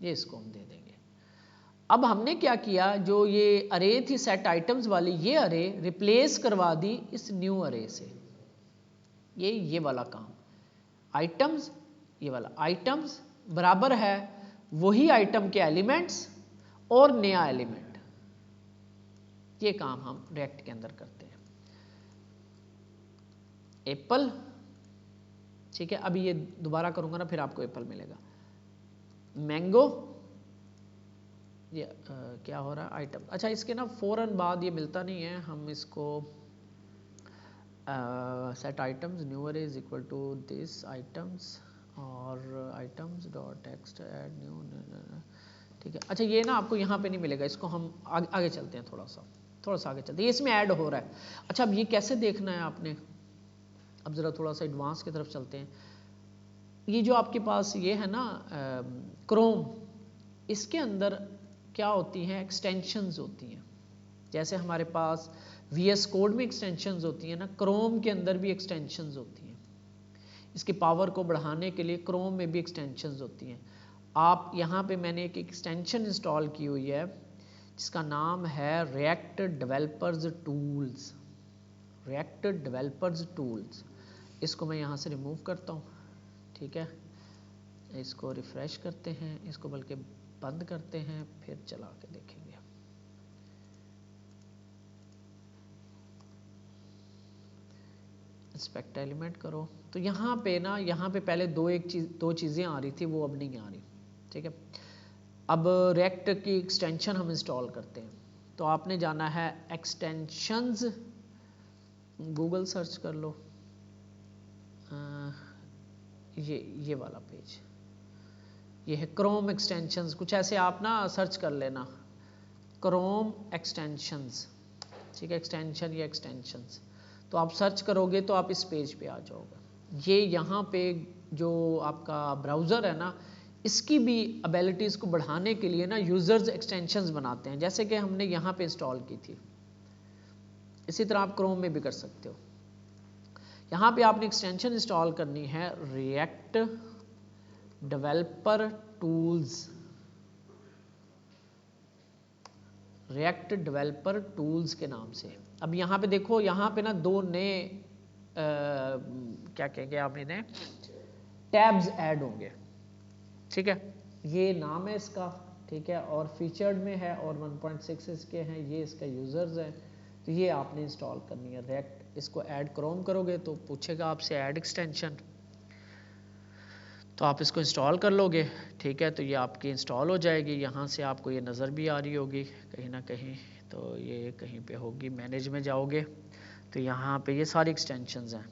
ये इसको हम दे देंगे। अब हमने क्या किया, जो ये अरे थी सेट आइटम्स वाली, ये अरे रिप्लेस करवा दी इस न्यू अरे से। ये वाला काम, आइटम्स, ये वाला आइटम्स बराबर है वही आइटम के एलिमेंट्स और नया एलिमेंट। ये काम हम रिएक्ट के अंदर करते हैं। एप्पल, ठीक है, अभी ये दोबारा करूंगा ना फिर आपको एप्पल मिलेगा। मैंगो, ये क्या हो रहा है, आइटम। अच्छा, इसके ना फौरन बाद ये मिलता नहीं है, हम इसको set items new array is equal to this items और items dot text add new, ठीक है। अच्छा, ये ना आपको यहाँ पे नहीं मिलेगा, इसको हम आगे चलते हैं, थोड़ा सा आगे चलते हैं, ये इसमें ऐड हो रहा है। अच्छा, अब ये कैसे देखना है आपने, अब ज़रा थोड़ा सा एडवांस की तरफ चलते हैं। ये जो आपके पास ये है ना क्रोम, इसके अंदर क्या होती हैं, एक्सटेंशंस होती हैं। जैसे हमारे पास VS कोड में एक्सटेंशंस होती हैं ना, क्रोम के अंदर भी एक्सटेंशंस होती हैं। इसकी पावर को बढ़ाने के लिए क्रोम में भी एक्सटेंशंस होती हैं। आप यहाँ पे मैंने एक एक्सटेंशन इंस्टॉल की हुई है जिसका नाम है react developers tools. React developers tools, इसको मैं यहाँ से रिमूव करता हूँ, ठीक है। इसको रिफ्रेश करते हैं, इसको बल्कि बंद करते हैं, फिर चला के देखेंगे। इंस्पेक्ट एलिमेंट करो तो यहाँ पे ना, यहाँ पे पहले दो चीज़ें आ रही थी, वो अब नहीं आ रही, ठीक है। अब रिएक्ट की एक्सटेंशन हम इंस्टॉल करते हैं, तो आपने जाना है एक्सटेंशंस, गूगल सर्च कर लो, ये वाला पेज, ये है क्रोम एक्सटेंशंस, कुछ ऐसे आप ना सर्च कर लेना, क्रोम एक्सटेंशंस, ठीक है, एक्सटेंशन या एक्सटेंशंस, तो आप सर्च करोगे तो आप इस पेज पे आ जाओगे। ये यहाँ पे जो आपका ब्राउज़र है ना, इसकी भी एबिलिटीज़ को बढ़ाने के लिए ना यूज़र्स एक्सटेंशंस बनाते हैं, जैसे कि हमने यहाँ पे इंस्टॉल की थी। इसी तरह आप क्रोम में भी कर सकते हो। यहाँ पे आपने एक्सटेंशन इंस्टॉल करनी है react developer tools, react developer tools के नाम से। अब यहाँ पे देखो, यहाँ पे ना दो नए क्या कहेंगे आप इन्हें, टैब्स ऐड होंगे, ठीक है। ये नाम है इसका, ठीक है, और फीचर्ड में है और 1.6 इसके हैं, ये इसका यूज़र्स है, तो ये आपने इंस्टॉल करनी है रिएक्ट। इसको ऐड क्रोम करोगे तो पूछेगा आपसे ऐड एक्सटेंशन, तो आप इसको इंस्टॉल कर लोगे, ठीक है, तो ये आपकी इंस्टॉल हो जाएगी। यहाँ से आपको ये नज़र भी आ रही होगी कहीं ना कहीं, तो ये कहीं पे होगी, मैनेज में जाओगे तो यहाँ पे ये सारी एक्सटेंशंस हैं,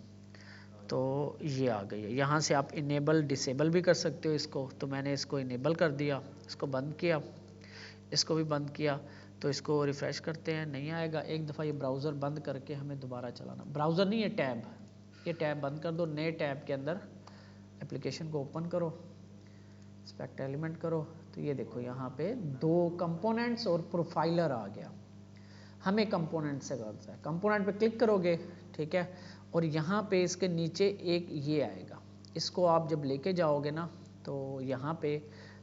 तो ये आ गई है। यहाँ से आप इनेबल डिसेबल भी कर सकते हो इसको, तो मैंने इसको इनेबल कर दिया, इसको बंद किया, इसको भी बंद किया, तो इसको रिफ़्रेश करते हैं, नहीं आएगा। एक दफ़ा ये ब्राउज़र बंद करके हमें दोबारा चलाना, ब्राउज़र नहीं है टैब, ये टैब बंद कर दो, नए टैब के अंदर एप्लीकेशन को ओपन करो, इंस्पेक्ट एलिमेंट करो, तो ये देखो यहाँ पे दो कंपोनेंट्स और प्रोफाइलर आ गया। हमें कंपोनेंट से करना है, कंपोनेंट पे क्लिक करोगे, ठीक है, और यहाँ पे इसके नीचे एक ये आएगा, इसको आप जब लेके जाओगे ना तो यहाँ पे,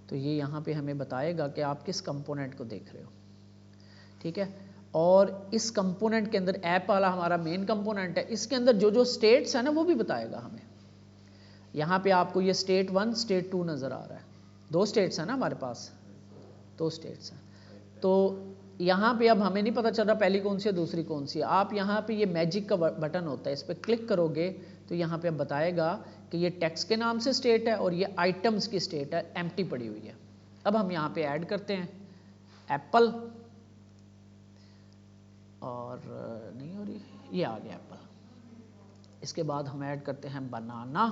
तो ये यहाँ पे हमें बताएगा कि आप किस कंपोनेंट को देख रहे हो, ठीक है। और इस कंपोनेंट के अंदर ऐप वाला हमारा मेन कंपोनेंट है, इसके अंदर जो जो स्टेट्स है ना वो भी बताएगा हमें। यहाँ पे आपको ये स्टेट 1 स्टेट 2 नज़र आ रहा है, दो स्टेट्स हैं ना हमारे पास, दो स्टेट्स हैं, तो यहाँ पे अब हमें नहीं पता चल रहा पहली कौन सी है दूसरी कौन सी है। आप यहाँ पे ये मैजिक का बटन होता है, इस पर क्लिक करोगे तो यहाँ पे अब बताएगा कि ये टेक्स्ट के नाम से स्टेट है और ये आइटम्स की स्टेट है, एम्प्टी पड़ी हुई है। अब हम यहाँ पे ऐड करते हैं एप्पल, और नहीं हो रही, ये आ गया एप्पल। इसके बाद हम ऐड करते हैं बनाना,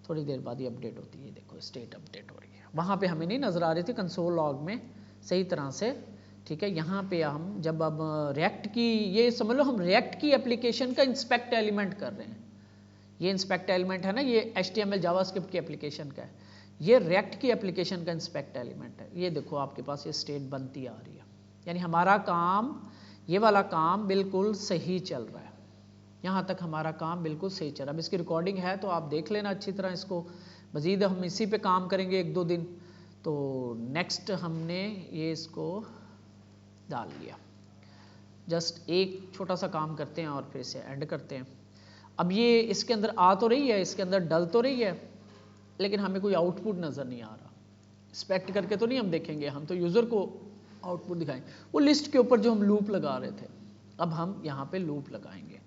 थोड़ी देर बाद ये अपडेट होती है, देखो स्टेट अपडेट हो रही है, वहाँ पे हमें नहीं नज़र आ रही थी कंसोल लॉग में सही तरह से, ठीक है। यहाँ पे हम जब अब रिएक्ट की, ये समझ लो हम रिएक्ट की एप्लीकेशन का इंस्पेक्ट एलिमेंट कर रहे हैं। ये इंस्पेक्ट एलिमेंट है ना, ये HTML जावास्क्रिप्ट की एप्लीकेशन का है, ये रिएक्ट की एप्लीकेशन का इंस्पेक्ट एलिमेंट है। ये देखो आपके पास ये स्टेट बनती आ रही है, यानी हमारा काम, ये वाला काम बिल्कुल सही चल रहा है, यहाँ तक हमारा काम बिल्कुल सही चल रहा है। अब इसकी रिकॉर्डिंग है तो आप देख लेना अच्छी तरह इसको, मज़ीद हम इसी पे काम करेंगे 1-2 दिन। तो नेक्स्ट हमने ये इसको डाल लिया, जस्ट एक छोटा सा काम करते हैं और फिर इसे ऐड करते हैं। अब ये इसके अंदर आ तो रही है, इसके अंदर डल तो रही है, लेकिन हमें कोई आउटपुट नज़र नहीं आ रहा। इंस्पेक्ट करके तो नहीं हम देखेंगे, हम तो यूज़र को आउटपुट दिखाएंगे, वो लिस्ट के ऊपर जो हम लूप लगा रहे थे, अब हम यहाँ पे लूप लगाएंगे।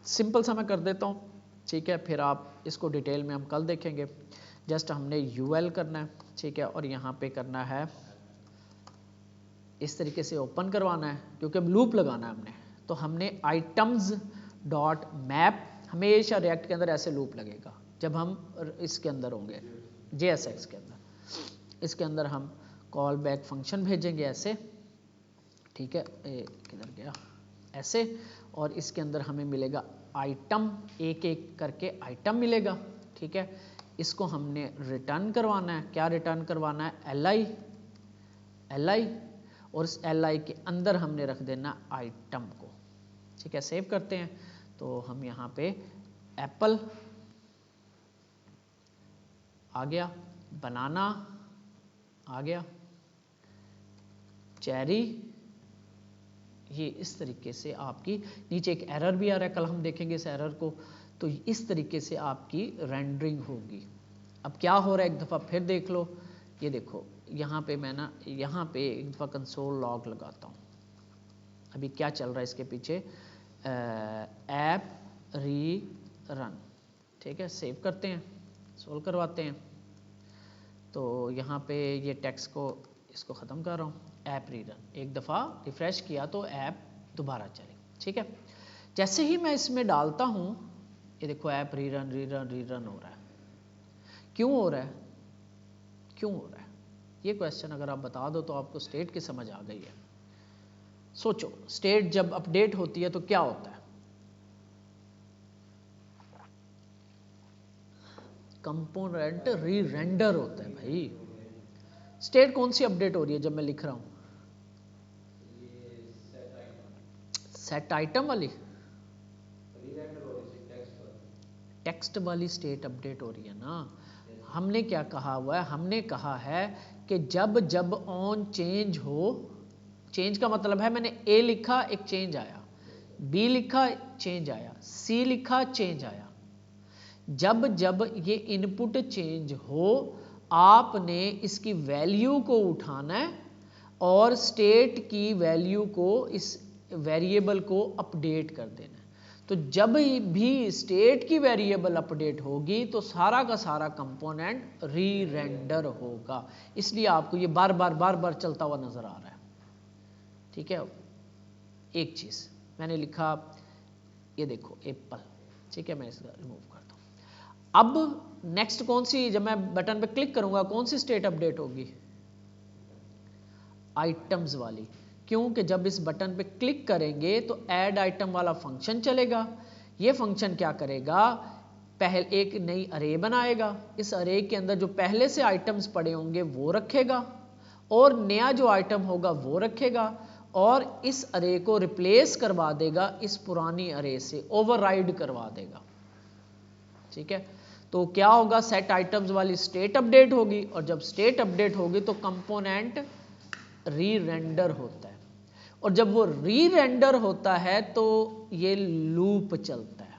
सिंपल सा मैं कर देता हूँ, ठीक है, फिर आप इसको डिटेल में हम कल देखेंगे। जस्ट हमने UL करना है, ठीक है, और यहाँ पे करना है इस तरीके से ओपन करवाना है, क्योंकि अब लूप लगाना है हमने, तो हमने आइटम्स डॉट मैप, हमेशा रिएक्ट के अंदर ऐसे लूप लगेगा जब हम इसके अंदर होंगे JSX के अंदर, इसके अंदर हम कॉल बैक फंक्शन भेजेंगे ऐसे, ठीक है, किधर गया, ऐसे, और इसके अंदर हमें मिलेगा आइटम, एक एक करके आइटम मिलेगा, ठीक है, इसको हमने रिटर्न करवाना है। क्या रिटर्न करवाना है? li, और इस li के अंदर हमने रख देना आइटम को। ठीक है, सेव करते हैं। तो हम यहाँ पे एप्पल आ गया, बनाना आ गया, चेरी, ये इस तरीके से आपकी नीचे एक एरर भी आ रहा है, कल हम देखेंगे इस एरर को। तो इस तरीके से आपकी रेंडरिंग होगी। अब क्या हो रहा है एक दफ़ा फिर देख लो। ये देखो यहाँ पे मैं ना यहाँ पे एक दफ़ा कंसोल लॉग लगाता हूँ। अभी क्या चल रहा है इसके पीछे? ऐप री रन। ठीक है, सेव करते हैं, सोल्व करवाते हैं। तो यहाँ पे ये टेक्स्ट को इसको ख़त्म कर रहा हूँ। ऐप रीरन, एक दफ़ा रिफ्रेश किया तो ऐप दोबारा चले। ठीक है, जैसे ही मैं इसमें डालता हूँ, ये देखो ऐप रीरन रीरन रीरन हो रहा है। क्यों हो रहा है? क्यों हो रहा है? ये क्वेश्चन अगर आप बता दो तो आपको स्टेट की समझ आ गई है। सोचो, स्टेट जब अपडेट होती है तो क्या होता है? कंपोनेंट री रेंडर होता है भाई। स्टेट कौन सी अपडेट हो रही है जब मैं लिख रहा हूं? सेट आइटम वाली, टेक्स्ट वाली स्टेट अपडेट हो रही है ना। हमने क्या कहा हुआ है? हमने कहा है कि जब जब ऑन चेंज हो, चेंज का मतलब है मैंने ए लिखा एक चेंज आया, बी लिखा चेंज आया, सी लिखा चेंज आया। जब जब ये इनपुट चेंज हो, आपने इसकी वैल्यू को उठाना है और स्टेट की वैल्यू को, इस वेरिएबल को अपडेट कर देना है। तो जब भी स्टेट की वेरिएबल अपडेट होगी तो सारा का सारा कंपोनेंट री रेंडर होगा। इसलिए आपको ये बार बार चलता हुआ नजर आ रहा है। ठीक है, एक चीज मैंने लिखा, ये देखो एप्पल। ठीक है, मैं इसका रिमूव करता हूं। अब नेक्स्ट कौन सी, जब मैं बटन पे क्लिक करूंगा कौन सी स्टेट अपडेट होगी? आइटम्स वाली। क्योंकि जब इस बटन पे क्लिक करेंगे तो ऐड आइटम वाला फंक्शन चलेगा। ये फंक्शन क्या करेगा? पहले एक नई अरे बनाएगा, इस अरे के अंदर जो पहले से आइटम्स पड़े होंगे वो रखेगा और नया जो आइटम होगा वो रखेगा और इस अरे को रिप्लेस करवा देगा इस पुरानी अरे से, ओवरराइड करवा देगा। ठीक है, तो क्या होगा? सेट आइटम्स वाली स्टेट अपडेट होगी और जब स्टेट अपडेट होगी तो कंपोनेंट री रेंडर होता है और जब वो री रेंडर होता है तो ये लूप चलता है।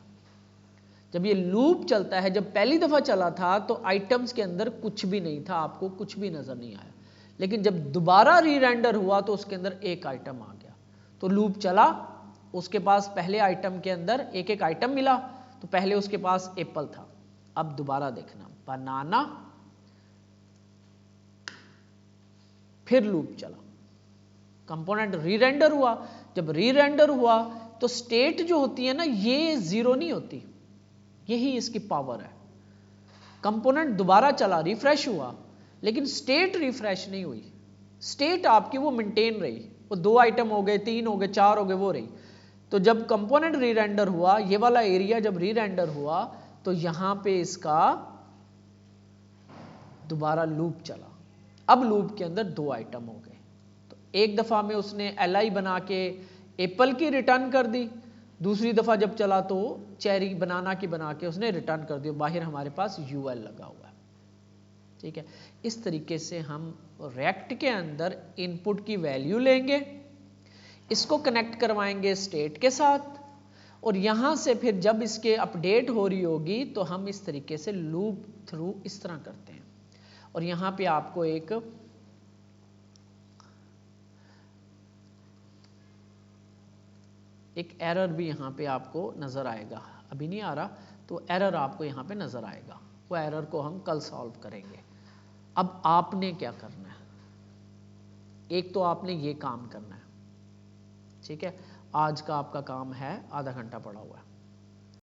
जब ये लूप चलता है, जब पहली दफा चला था तो आइटम्स के अंदर कुछ भी नहीं था, आपको कुछ भी नजर नहीं आया, लेकिन जब दोबारा री रेंडर हुआ तो उसके अंदर एक आइटम आ गया। तो लूप चला, उसके पास पहले आइटम के अंदर एक एक आइटम मिला, तो पहले उसके पास एप्पल था। अब दोबारा देखना, बनाना, फिर लूप चला, कंपोनेंट री रेंडर हुआ। जब री रेंडर हुआ तो स्टेट जो होती है ना, ये जीरो नहीं होती, यही इसकी पावर है। कंपोनेंट दोबारा चला, रिफ्रेश हुआ, लेकिन स्टेट रिफ्रेश नहीं हुई। स्टेट आपकी वो मेंटेन रही, वो 2 आइटम हो गए, 3 हो गए, 4 हो गए, वो रही। तो जब कंपोनेंट री रेंडर हुआ, ये वाला एरिया जब री रेंडर हुआ तो यहां पे इसका दोबारा लूप चला। अब लूप के अंदर 2 आइटम हो गए। तो एक दफा में उसने li बना के एप्पल की रिटर्न कर दी, दूसरी दफा जब चला तो चेरी बनाना की बना के उसने रिटर्न कर दी। बाहर हमारे पास ul लगा हुआ है। ठीक है, इस तरीके से हम रिएक्ट के अंदर इनपुट की वैल्यू लेंगे, इसको कनेक्ट करवाएंगे स्टेट के साथ और यहां से फिर जब इसके अपडेट हो रही होगी तो हम इस तरीके से लूप थ्रू इस तरह करते हैं। और यहां पे आपको एक एरर भी यहां पे आपको नजर आएगा, अभी नहीं आ रहा, तो एरर आपको यहां पे नजर आएगा। वो एरर को हम कल सॉल्व करेंगे। अब आपने क्या करना है? एक तो आपने ये काम करना है। ठीक है, आज का आपका काम है, आधा घंटा पड़ा हुआ है।